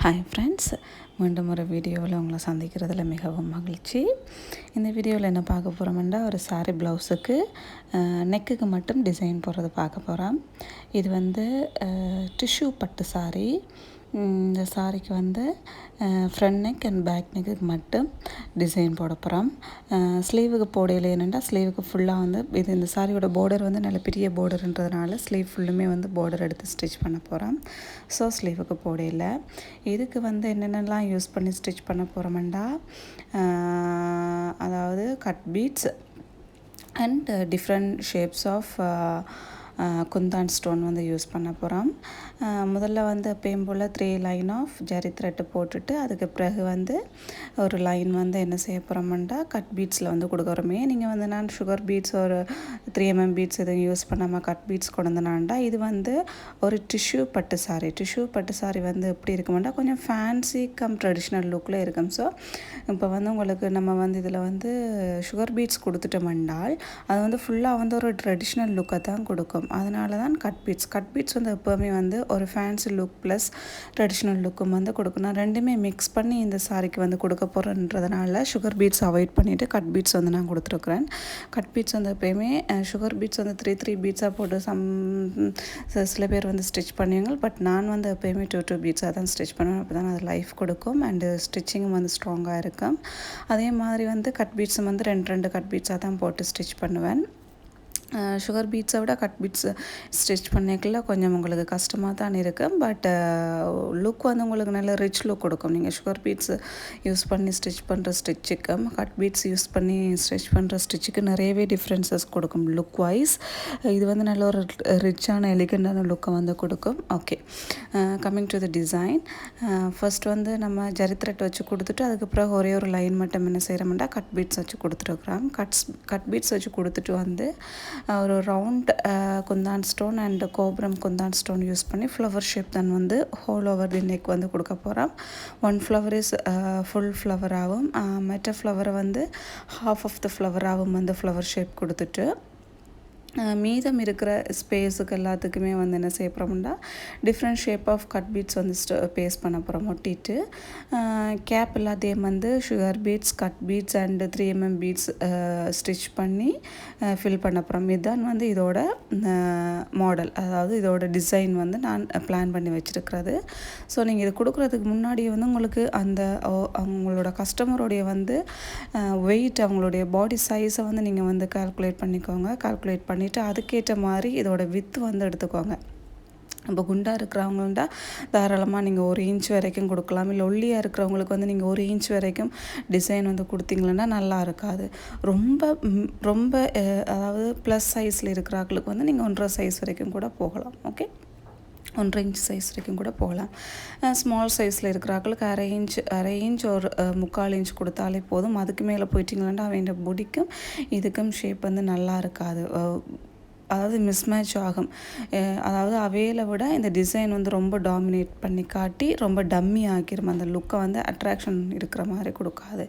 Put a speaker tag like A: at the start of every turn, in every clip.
A: Hi friends, மீண்டும் ஒரு வீடியோவில் உங்களை சந்திக்கிறதுல மிகவும் மகிழ்ச்சி. இந்த வீடியோவில் என்ன பார்க்க போகிறோம்னா, ஒரு சாரீ ப்ளவுஸுக்கு நெக்குக்கு மட்டும் டிசைன் போடுறது பார்க்க போகிறோம். இது வந்து டிஷ்யூ பட்டு சாரீ. இந்த சாரிக்கு வந்து ஃப்ரண்ட் நெக் அண்ட் பேக் நெக்குக்கு மட்டும் டிசைன் போட போகிறோம். ஸ்லீவுக்கு போடையில் என்னென்னா, ஸ்லீவுக்கு ஃபுல்லாக வந்து இந்த சாரியோட பார்டர் வந்து நல்ல பெரிய பார்டர்ன்றதுனால ஸ்லீவ் ஃபுல்லுமே வந்து பார்டர் எடுத்து ஸ்டிச் பண்ண போகிறோம். ஸோ ஸ்லீவுக்கு போடையில் இதுக்கு வந்து என்னென்னலாம் யூஸ் பண்ணி ஸ்டிச் பண்ண போகிறோம்னா, அதாவது cut beads and different shapes of kundan stone வந்து யூஸ் பண்ண போகிறோம். முதல்ல வந்து எப்பயும் போல் 3 லைன் ஆஃப் ஜரி த்ரெட்டு போட்டுட்டு, அதுக்கு பிறகு வந்து ஒரு லைன் வந்து என்ன செய்ய போகிறோம்னா, கட் பீட்ஸில் வந்து கொடுக்குறோமே. நீங்கள் வந்து நான் சுகர் பீட்ஸ் ஒரு 3mm பீட்ஸ் எதுவும் யூஸ் பண்ணாமல் கட் பீட்ஸ் கொண்டு வந்தனாண்டா. இது வந்து ஒரு டிஷ்யூ பட்டு சாரி வந்து எப்படி இருக்குமெண்டா, கொஞ்சம் ஃபேன்சி கம் ட்ரெடிஷ்னல் லுக்கில் இருக்கும். ஸோ இப்போ வந்து உங்களுக்கு நம்ம வந்து இதில் வந்து சுகர் பீட்ஸ் கொடுத்துட்டோம்னால் அது வந்து ஃபுல்லாக வந்து ஒரு ட்ரெடிஷ்னல் லுக்கை தான் கொடுக்கும். அதனால தான் கட் பீட்ஸ் வந்து எப்போவுமே வந்து ஒரு ஃபேன்சி லுக் ப்ளஸ் ட்ரெடிஷ்னல் லுக்கும் வந்து கொடுக்கணும். ரெண்டுமே மிக்ஸ் பண்ணி இந்த சாரிக்கு வந்து கொடுக்க போகிறன்றதுனால சுகர் பீட்ஸ் அவாய்ட் பண்ணிவிட்டு கட் பீட்ஸ் வந்து நான் கொடுத்துருக்குறேன். கட் பீட்ஸ் வந்து எப்போயுமே சுகர் பீட்ஸ் வந்து 3 பீட்ஸாக போட்டு சில பேர் வந்து ஸ்டிச் பண்ணுவீங்க. பட் நான் வந்து எப்போயுமே 2 பீட்ஸாக தான் ஸ்டிச் பண்ணுவேன். அப்போ தான் அது லைஃப் கொடுக்கும் அண்டு ஸ்டிச்சிங்கும் வந்து ஸ்ட்ராங்காக இருக்கும். அதே மாதிரி வந்து கட் பீட்ஸும் வந்து 2 கட் பீட்ஸாக தான் போட்டு ஸ்டிச் பண்ணுவேன். சுகர் பீட்ஸை விட கட் பீட்ஸ் ஸ்டிச் பண்ணிக்கல கொஞ்சம் உங்களுக்கு கஷ்டமாக தான் இருக்கும். பட் லுக் வந்து உங்களுக்கு நல்ல ரிச் லுக் கொடுக்கும். நீங்கள் சுகர் பீட்ஸ் யூஸ் பண்ணி ஸ்டிச் பண்ணுற ஸ்டிச்சுக்கும் கட் பீட்ஸ் யூஸ் பண்ணி ஸ்டிச் பண்ணுற ஸ்டிச்சுக்கு நிறையவே டிஃப்ரென்சஸ் கொடுக்கும் லுக் வைஸ். இது வந்து நல்ல ஒரு ரிச்சான எலிகண்டான லுக்கை வந்து கொடுக்கும். Okay, coming to the design. First வந்து நம்ம ஜரி த்ரெட் வச்சு கொடுத்துட்டு, அதுக்கு பிறகு ஒரே ஒரு லைன் மட்டும் என்ன செய்கிறோம்னா கட் பீட்ஸ் வச்சு கொடுத்துருக்குறோம். கட் பீட்ஸ் வச்சு கொடுத்துட்டு வந்து ஒரு ரவுண்ட் குந்தான் ஸ்டோன் அண்ட் கோபுரம் குந்தான் ஸ்டோன் யூஸ் பண்ணி ஃப்ளவர் ஷேப் தான் வந்து ஹோல் ஓவர் தி நெக் வந்து கொடுக்க போகிறோம். 1 ஃப்ளவர் இஸ் ஃபுல் ஃப்ளவராகவும், மற்ற ஃப்ளவரை வந்து ஹாஃப் ஆஃப் த ஃப்ளவராகவும் வந்து ஃப்ளவர் ஷேப் கொடுத்துட்டு, மீதம் இருக்கிற ஸ்பேஸுக்கு எல்லாத்துக்குமே வந்து என்ன செய்ய போகிறோம்னா different shape of cut beads வந்து பேஸ்ட் பண்ண போகிறோம். ஒட்டிட்டு கேப் எல்லாத்தையும் வந்து sugar beads, cut beads and 3mm beads stitch பண்ணி ஃபில் பண்ண போகிறோம். இதுதான் வந்து இதோட மாடல், அதாவது இதோட டிசைன் வந்து நான் பிளான் பண்ணி வச்சுருக்கிறது. ஸோ நீங்கள் இது கொடுக்குறதுக்கு முன்னாடி வந்து உங்களுக்கு அந்த அவங்களோட கஸ்டமருடைய வந்து வெயிட், அவங்களுடைய பாடி சைஸை வந்து நீங்கள் வந்து கால்குலேட் பண்ணி அதுக்கேற்ற மாதிரி இதோட வித்து வந்து எடுத்துக்கோங்க. இப்போ குண்டாக இருக்கிறவங்கள்டா தாராளமாக நீங்கள் 1 இன்ச் வரைக்கும் கொடுக்கலாம். இல்லை ஒல்லியாக இருக்கிறவங்களுக்கு வந்து நீங்கள் 1 இன்ச் வரைக்கும் டிசைன் வந்து கொடுத்தீங்கன்னா நல்லா இருக்காது. ரொம்ப அதாவது ப்ளஸ் சைஸில் இருக்கிறவங்களுக்கு வந்து நீங்கள் 1.5 சைஸ் வரைக்கும் கூட போகலாம். ஓகே, 1.5 இன்ச் சைஸ் வரைக்கும் கூட போகலாம். ஸ்மால் சைஸில் இருக்கிறாங்களுக்கு அரை இன்ச் ஒரு 3/4 இன்ச் கொடுத்தாலே போதும். அதுக்கு மேலே போயிட்டிங்களா அவங்க முடிக்கும் இதுக்கும் ஷேப் வந்து நல்லா இருக்காது, அதாவது மிஸ்மேட்ச் ஆகும். அதாவது அவையில் விட இந்த டிசைன் வந்து ரொம்ப டாமினேட் பண்ணி காட்டி ரொம்ப டம்மி ஆக்கிரும். அந்த லுக்கை வந்து அட்ராக்ஷன் இருக்கிற மாதிரி கொடுக்காது.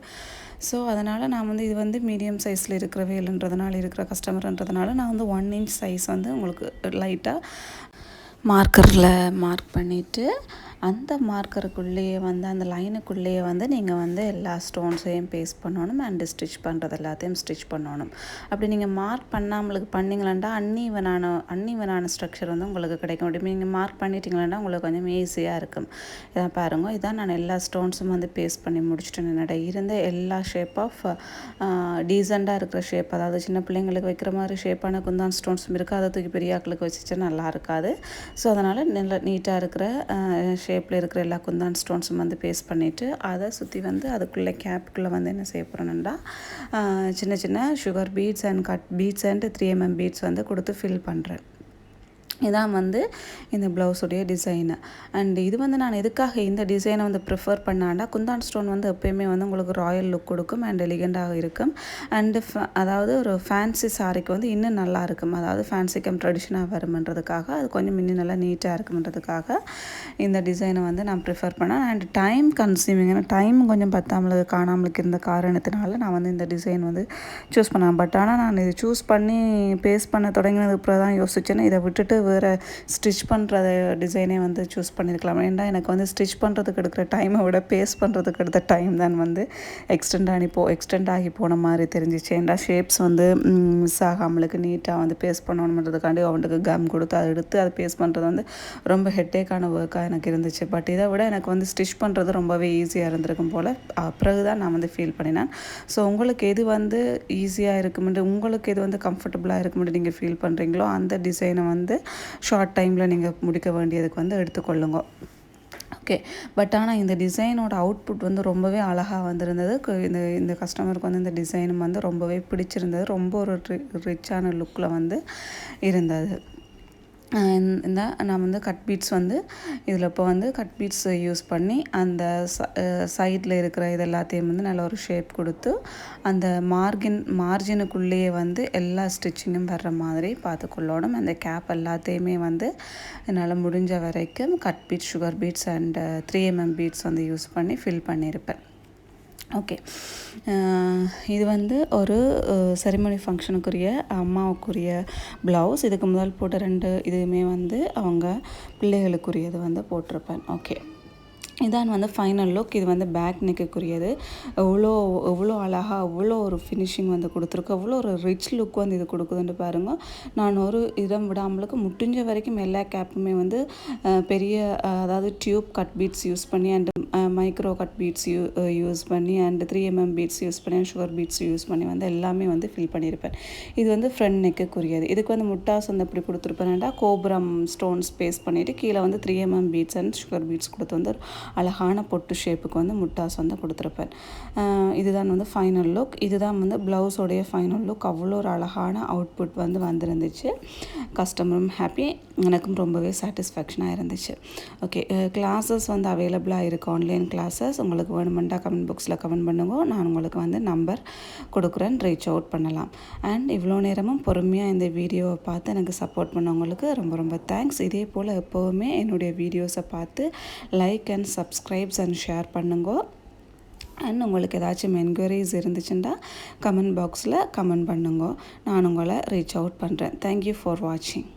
A: ஸோ அதனால் நான் வந்து இது வந்து மீடியம் சைஸில் இருக்கிற இருக்கிற கஸ்டமர்ன்றதுனால நான் வந்து 1 இன்ச் சைஸ் வந்து உங்களுக்கு லைட்டாக மார்க்கரில் மார்க் பண்ணிவிட்டு, அந்த மார்க்கருக்குள்ளேயே வந்து அந்த லைனுக்குள்ளேயே வந்து நீங்கள் வந்து எல்லா ஸ்டோன்ஸையும் பேஸ்ட் பண்ணணும் அண்டு ஸ்டிச் பண்ணுறது எல்லாத்தையும் ஸ்டிச் பண்ணணும். அப்படி நீங்கள் மார்க் பண்ணாமலுக்கு பண்ணிங்களாண்டா அன்இவனான ஸ்ட்ரக்சர் வந்து உங்களுக்கு கிடைக்கும். அப்படி நீங்கள் மார்க் பண்ணிட்டீங்களாண்டா உங்களுக்கு கொஞ்சம் ஈஸியாக இருக்கும். இதான் பாருங்கள், இதான் நான் எல்லா ஸ்டோன்ஸும் வந்து பேஸ்ட் பண்ணி முடிச்சுட்டு என்னோட இருந்த எல்லா ஷேப் ஆஃப் டீசெண்டாக இருக்கிற ஷேப், அதாவது சின்ன பிள்ளைங்களுக்கு வைக்கிற மாதிரி ஷேப்பான குந்தான் ஸ்டோன்ஸும் இருக்குது. அதை தூக்கி பெரிய ஆக்களுக்கு வச்சுச்சா நல்லா இருக்காது. ஸோ அதனால் நல்லா நீட்டாக இருக்கிற ஷேப்பில் இருக்கிற எல்லா குந்தான் ஸ்டோன்ஸும் வந்து பேஸ்ட் பண்ணிவிட்டு, அதை சுற்றி வந்து அதுக்குள்ளே கேப்புக்குள்ளே வந்து என்ன செய்ய போகிறோன்னா சின்ன சின்ன sugar beads and cut beads and 3mm beads வந்து கொடுத்து ஃபில் பண்ணுறேன். இதான் வந்து இந்த ப்ளவுஸுடைய டிசைனு. அண்ட் இது வந்து நான் எதுக்காக இந்த டிசைனை வந்து ப்ரிஃபர் பண்ணாண்டா, குந்தான் ஸ்டோன் வந்து எப்போயுமே வந்து உங்களுக்கு ராயல் லுக் கொடுக்கும் அண்ட் எலிகண்டாக இருக்கும். அண்டு அதாவது ஒரு ஃபேன்சி சாரிக்கு வந்து இன்னும் நல்லா இருக்கும். அதாவது ஃபேன்சி கம் ட்ரெடிஷனாக வருமன்றதுக்காக, அது கொஞ்சம் இன்னும் நல்லா நீட்டாக இருக்குமன்றதுக்காக இந்த டிசைனை வந்து நான் ப்ரிஃபர் பண்ணேன். அண்ட் டைம் கன்சியூமிங், ஏன்னா டைம் கொஞ்சம் காணாமலுக்கு இருந்த காரணத்தினால நான் வந்து இந்த டிசைன் வந்து சூஸ் பண்ணேன். பட் ஆனால் நான் இதை சூஸ் பண்ணி பேஸ்ட் பண்ண தொடங்கினதுக்கு அப்புறம் தான் யோசிச்சேன்னா, இதை விட்டுட்டு வேறு ஸ்டிச் பண்ணுற டிசைனே வந்து சூஸ் பண்ணியிருக்கலாம். ஏன்னா எனக்கு வந்து ஸ்டிச் பண்ணுறதுக்கு எடுக்கிற டைமை விட பேஸ்ட் பண்ணுறதுக்கு எடுத்த டைம் தான் வந்து எக்ஸ்டெண்ட் ஆகி போன மாதிரி தெரிஞ்சிச்சு. ஏன்னா ஷேப்ஸ் வந்து மிஸ் ஆகாமலுக்கு நீட்டாக வந்து பேஸ்ட் பண்ணணுன்றதுக்காண்டி அவனுக்கு கம் கொடுத்து அதை எடுத்து அதை பேஸ்ட் பண்ணுறது வந்து ரொம்ப ஹெட்டேக்கான ஒர்க்காக எனக்கு இருந்துச்சு. பட் இதை விட எனக்கு வந்து ஸ்டிச் பண்ணுறது ரொம்பவே ஈஸியாக இருந்திருக்கும் போல் பிறகு தான் நான் வந்து ஃபீல் பண்ணினேன். ஸோ உங்களுக்கு எது வந்து ஈஸியாக இருக்குமென்று, உங்களுக்கு எது வந்து கம்ஃபர்டபுளாக இருக்குமென்று நீங்கள் ஃபீல் பண்ணுறீங்களோ அந்த டிசைனை வந்து ஷார்ட் டைமில் நீங்கள் முடிக்க வேண்டியதுக்கு வந்து எடுத்துக்கொள்ளுங்க. ஓகே. பட் ஆனால் இந்த டிசைனோட அவுட்புட் வந்து ரொம்பவே அழகாக வந்திருந்தது. இந்த கஸ்டமருக்கு வந்து இந்த டிசைனும் வந்து ரொம்பவே பிடிச்சிருந்தது. ரொம்ப ஒரு ரிச்சான லுக்கில் வந்து இருந்தது. இந்த நான் வந்து கட் பீட்ஸ் வந்து இதில் இப்போ வந்து கட் பீட்ஸ் யூஸ் பண்ணி அந்த சைடில் இருக்கிற இது எல்லாத்தையும் வந்து நல்ல ஒரு ஷேப் கொடுத்து அந்த மார்ஜினுக்குள்ளேயே வந்து எல்லா ஸ்டிச்சிங்கும் வர்ற மாதிரி பார்த்துக்கொள்ளணும். அந்த கேப் எல்லாத்தையுமே வந்து என்னால் முடிஞ்ச வரைக்கும் cut beads, sugar beads and 3mm beads வந்து யூஸ் பண்ணி ஃபில் பண்ணியிருப்பேன். ஓகே. இது வந்து ஒரு செரிமனி ஃபங்க்ஷனுக்குரிய அம்மாவுக்குரிய ப்ளவுஸ். இதுக்கு முதல் போட்ட 2 இதுவுமே வந்து அவங்க பிள்ளைகளுக்குரியது வந்து போட்டிருப்பேன். ஓகே. இதான் வந்து ஃபைனல் லுக். இது வந்து பேக் நெக்குக்குரியது. எவ்வளோ அழகாக அவ்வளோ ஒரு ஃபினிஷிங் வந்து கொடுத்துருக்கு. அவ்வளோ ஒரு ரிச் லுக் வந்து இது கொடுக்குதுன்னு பாருங்கள். நான் ஒரு இடம் விடாமலுக்கு முடிஞ்ச வரைக்கும் எல்லா கேப்புமே வந்து பெரிய அதாவது டியூப் கட் பீட்ஸ் யூஸ் பண்ணி and micro cut beads use பண்ணி அண்ட் 3mm பீட்ஸ் யூஸ் பண்ணி அண்ட் சுகர் பீட்ஸ் யூஸ் பண்ணி வந்து எல்லாமே வந்து ஃபில் பண்ணியிருப்பேன். இது வந்து ஃப்ரண்ட் நெக்குக்குரியது. இதுக்கு வந்து முட்டாஸ் வந்து எப்படி கொடுத்துருப்பேன்டா கோபுரம் ஸ்டோன்ஸ் பேஸ்ட் பண்ணிவிட்டு கீழே வந்து 3mm beads and sugar beads கொடுத்து வந்து அழகான பொட்டு ஷேப்புக்கு வந்து முட்டாஸ் வந்து கொடுத்துருப்பேன். இதுதான் வந்து ஃபைனல் லுக். இதுதான் வந்து ப்ளவுஸோடைய ஃபைனல் லுக். அவ்வளோ ஒரு அழகான அவுட்புட் வந்து வந்துருந்துச்சு. கஸ்டமரும் ஹாப்பி, எனக்கும் ரொம்பவே சாட்டிஸ்ஃபேக்ஷனாக இருந்துச்சு. ஓகே. கிளாஸஸ் வந்து அவைலபிளாக இருக்குது, ஆன்லைன் கிளாஸஸ். உங்களுக்கு வேணுமெண்டா கமெண்ட் பாக்ஸில் கமெண்ட் பண்ணுங்க. நான் உங்களுக்கு வந்து நம்பர் கொடுக்குறேன், ரீச் அவுட் பண்ணலாம். அண்ட் இவ்வளோ நேரமும் பொறுமையாக இந்த வீடியோவை பார்த்து எனக்கு சப்போர்ட் பண்ணவங்களுக்கு ரொம்ப ரொம்ப தேங்க்ஸ். இதே போல் எப்போவுமே என்னுடைய வீடியோஸை பார்த்து like and subscribes and share பண்ணுங்க. அண்ட் உங்களுக்கு ஏதாச்சும் என்கொயரிஸ் இருந்துச்சுன்னா கமெண்ட் பாக்ஸில் கமெண்ட் பண்ணுங்க. நான் உங்களை ரீச் அவுட் பண்ணுறேன். தேங்க்யூ ஃபார் வாட்சிங்.